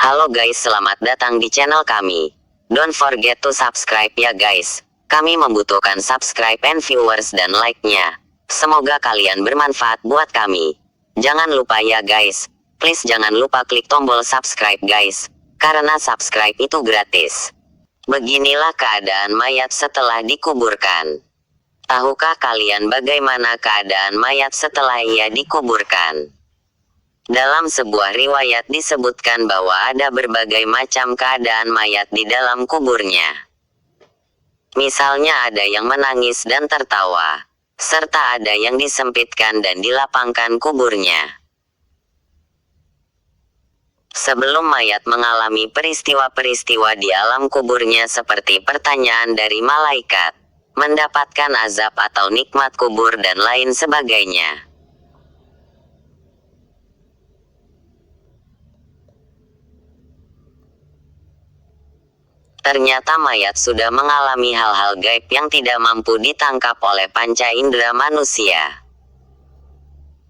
Halo guys, selamat datang di channel kami. Don't forget to subscribe ya guys. Kami membutuhkan subscribe and viewers dan like-nya. Semoga kalian bermanfaat buat kami. Jangan lupa ya guys. Please jangan lupa klik tombol subscribe guys. Karena subscribe itu gratis. Beginilah keadaan mayat setelah dikuburkan. Tahukah kalian bagaimana keadaan mayat setelah ia dikuburkan? Dalam sebuah riwayat disebutkan bahwa ada berbagai macam keadaan mayat di dalam kuburnya. Misalnya ada yang menangis dan tertawa, serta ada yang disempitkan dan dilapangkan kuburnya. Sebelum mayat mengalami peristiwa-peristiwa di alam kuburnya seperti pertanyaan dari malaikat, mendapatkan azab atau nikmat kubur dan lain sebagainya. Ternyata mayat sudah mengalami hal-hal gaib yang tidak mampu ditangkap oleh panca indera manusia.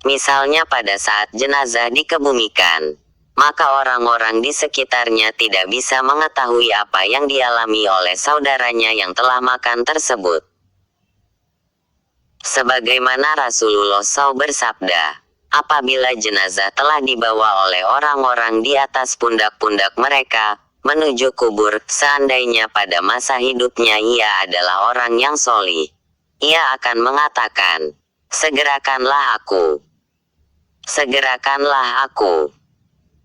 Misalnya pada saat jenazah dikebumikan, maka orang-orang di sekitarnya tidak bisa mengetahui apa yang dialami oleh saudaranya yang telah makan tersebut. Sebagaimana Rasulullah SAW bersabda, apabila jenazah telah dibawa oleh orang-orang di atas pundak-pundak mereka, menuju kubur, seandainya pada masa hidupnya ia adalah orang yang solih, ia akan mengatakan, segerakanlah aku. Segerakanlah aku.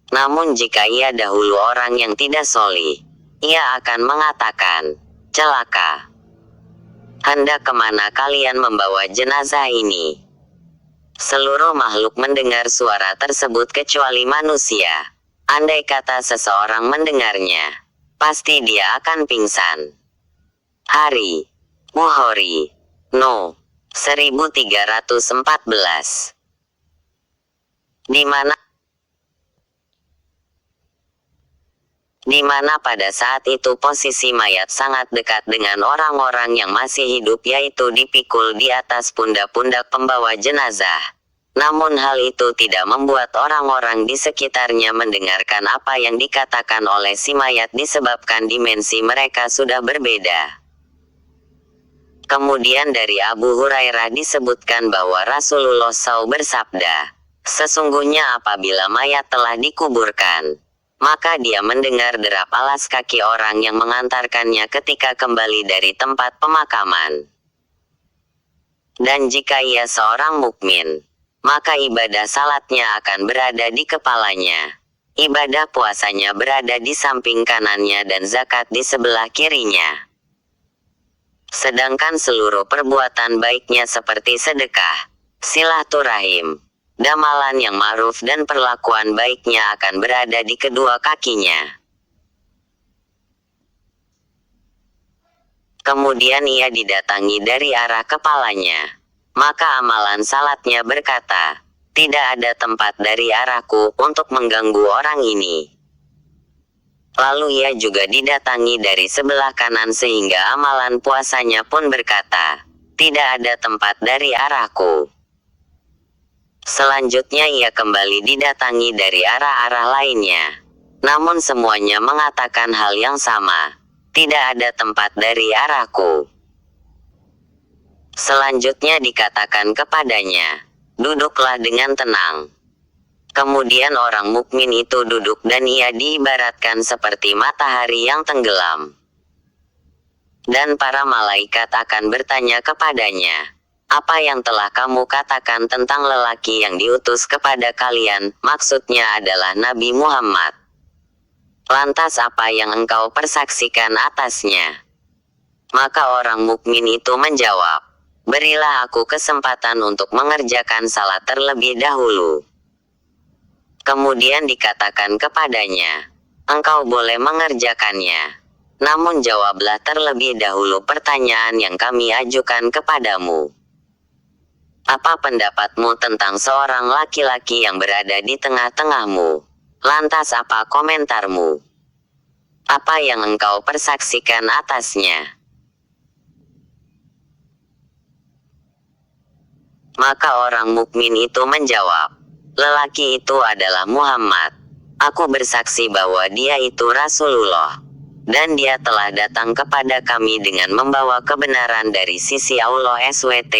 Namun jika ia dahulu orang yang tidak solih, ia akan mengatakan, celaka. Hendak kemana kalian membawa jenazah ini? Seluruh makhluk mendengar suara tersebut kecuali manusia. Andai kata seseorang mendengarnya, pasti dia akan pingsan. Hari Bukhari No 1314. Di mana pada saat itu posisi mayat sangat dekat dengan orang-orang yang masih hidup, yaitu dipikul di atas pundak-pundak pembawa jenazah. Namun hal itu tidak membuat orang-orang di sekitarnya mendengarkan apa yang dikatakan oleh si mayat disebabkan dimensi mereka sudah berbeda. Kemudian dari Abu Hurairah disebutkan bahwa Rasulullah SAW bersabda, sesungguhnya apabila mayat telah dikuburkan, maka dia mendengar derap alas kaki orang yang mengantarkannya ketika kembali dari tempat pemakaman. Dan jika ia seorang mukmin, maka ibadah salatnya akan berada di kepalanya, ibadah puasanya berada di samping kanannya dan zakat di sebelah kirinya. Sedangkan seluruh perbuatan baiknya seperti sedekah, silaturahim, damalan yang ma'ruf dan perlakuan baiknya akan berada di kedua kakinya. Kemudian ia didatangi dari arah kepalanya. Maka amalan salatnya berkata, tidak ada tempat dari arahku untuk mengganggu orang ini. Lalu ia juga didatangi dari sebelah kanan sehingga amalan puasanya pun berkata, tidak ada tempat dari arahku. Selanjutnya ia kembali didatangi dari arah-arah lainnya. Namun semuanya mengatakan hal yang sama, tidak ada tempat dari arahku. Selanjutnya dikatakan kepadanya, duduklah dengan tenang. Kemudian orang mukmin itu duduk dan ia diibaratkan seperti matahari yang tenggelam. Dan para malaikat akan bertanya kepadanya, apa yang telah kamu katakan tentang lelaki yang diutus kepada kalian? Maksudnya adalah Nabi Muhammad. Lantas apa yang engkau persaksikan atasnya? Maka orang mukmin itu menjawab, berilah aku kesempatan untuk mengerjakan salat terlebih dahulu. Kemudian dikatakan kepadanya, engkau boleh mengerjakannya. Namun jawablah terlebih dahulu pertanyaan yang kami ajukan kepadamu. Apa pendapatmu tentang seorang laki-laki yang berada di tengah-tengahmu? Lantas apa komentarmu? Apa yang engkau persaksikan atasnya? Maka orang mukmin itu menjawab, lelaki itu adalah Muhammad. Aku bersaksi bahwa dia itu Rasulullah. Dan dia telah datang kepada kami dengan membawa kebenaran dari sisi Allah SWT.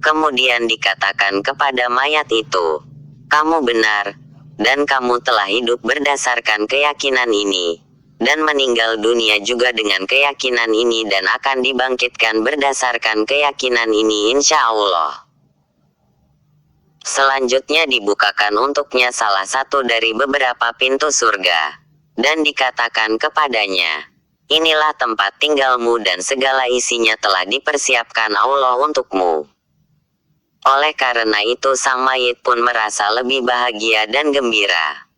Kemudian dikatakan kepada mayat itu, kamu benar, dan kamu telah hidup berdasarkan keyakinan ini, dan meninggal dunia juga dengan keyakinan ini dan akan dibangkitkan berdasarkan keyakinan ini insya Allah. Selanjutnya dibukakan untuknya salah satu dari beberapa pintu surga. Dan dikatakan kepadanya, inilah tempat tinggalmu dan segala isinya telah dipersiapkan Allah untukmu. Oleh karena itu sang mayit pun merasa lebih bahagia dan gembira.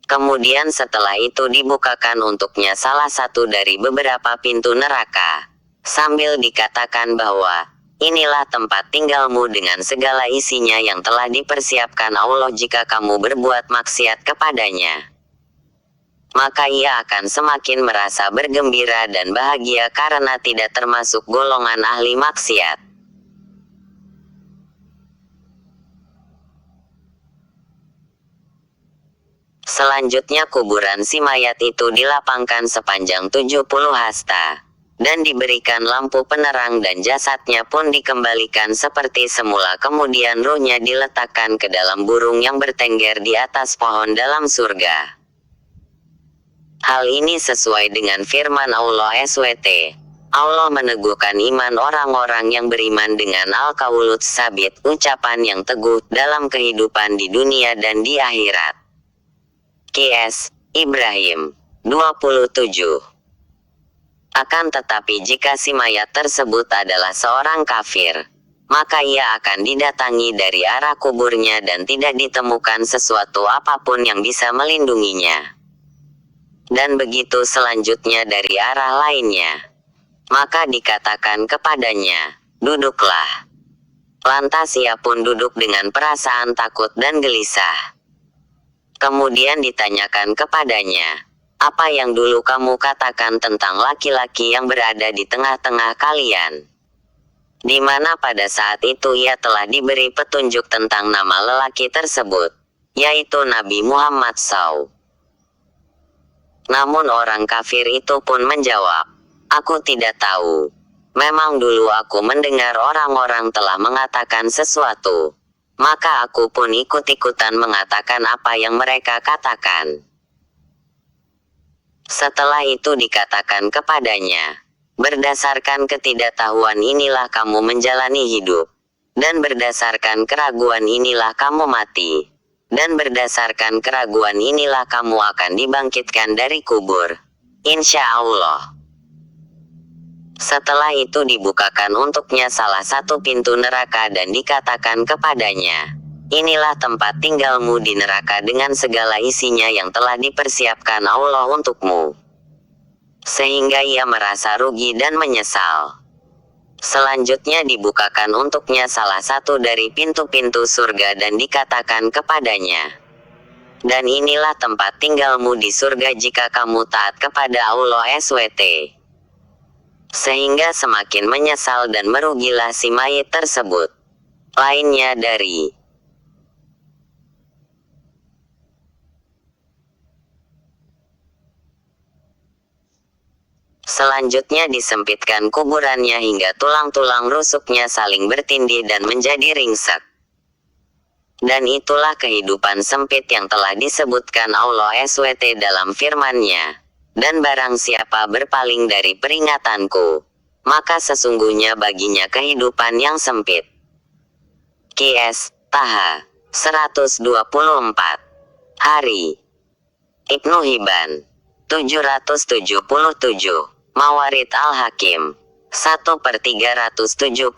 Kemudian setelah itu dibukakan untuknya salah satu dari beberapa pintu neraka. Sambil dikatakan bahwa, inilah tempat tinggalmu dengan segala isinya yang telah dipersiapkan Allah jika kamu berbuat maksiat kepadanya. Maka ia akan semakin merasa bergembira dan bahagia karena tidak termasuk golongan ahli maksiat. Selanjutnya kuburan si mayat itu dilapangkan sepanjang 70 hasta. Dan diberikan lampu penerang dan jasadnya pun dikembalikan seperti semula, kemudian ruhnya diletakkan ke dalam burung yang bertengger di atas pohon dalam surga. Hal ini sesuai dengan firman Allah SWT. Allah meneguhkan iman orang-orang yang beriman dengan al-qaulut sabit, ucapan yang teguh, dalam kehidupan di dunia dan di akhirat. Qs. Ibrahim 27. Akan tetapi jika si mayat tersebut adalah seorang kafir, maka ia akan didatangi dari arah kuburnya dan tidak ditemukan sesuatu apapun yang bisa melindunginya. Dan begitu selanjutnya dari arah lainnya. Maka dikatakan kepadanya, duduklah. Lantas ia pun duduk dengan perasaan takut dan gelisah. Kemudian ditanyakan kepadanya, apa yang dulu kamu katakan tentang laki-laki yang berada di tengah-tengah kalian? Di mana pada saat itu ia telah diberi petunjuk tentang nama lelaki tersebut, yaitu Nabi Muhammad SAW. Namun orang kafir itu pun menjawab, aku tidak tahu. Memang dulu aku mendengar orang-orang telah mengatakan sesuatu. Maka aku pun ikut-ikutan mengatakan apa yang mereka katakan. Setelah itu dikatakan kepadanya, berdasarkan ketidaktahuan inilah kamu menjalani hidup. Dan berdasarkan keraguan inilah kamu mati. Dan berdasarkan keraguan inilah kamu akan dibangkitkan dari kubur. Insya Allah. Setelah itu dibukakan untuknya salah satu pintu neraka dan dikatakan kepadanya, inilah tempat tinggalmu di neraka dengan segala isinya yang telah dipersiapkan Allah untukmu. Sehingga ia merasa rugi dan menyesal. Selanjutnya dibukakan untuknya salah satu dari pintu-pintu surga dan dikatakan kepadanya, dan inilah tempat tinggalmu di surga jika kamu taat kepada Allah SWT. Sehingga semakin menyesal dan merugilah si mayit tersebut. Lainnya dari selanjutnya disempitkan kuburannya hingga tulang-tulang rusuknya saling bertindih dan menjadi ringsek. Dan itulah kehidupan sempit yang telah disebutkan Allah SWT dalam firman-Nya. Dan barang siapa berpaling dari peringatanku, maka sesungguhnya baginya kehidupan yang sempit. Qs. Taha 124. Hari Ibnu Hibban 777. Mawarid Al-Hakim 1/379.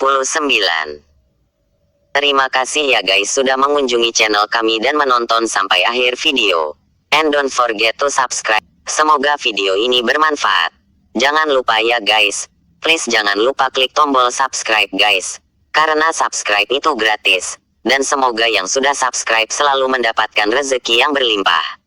Terima kasih ya guys sudah mengunjungi channel kami dan menonton sampai akhir video. And don't forget to subscribe. Semoga video ini bermanfaat. Jangan lupa ya guys, please jangan lupa klik tombol subscribe guys. Karena subscribe itu gratis. Dan semoga yang sudah subscribe selalu mendapatkan rezeki yang berlimpah.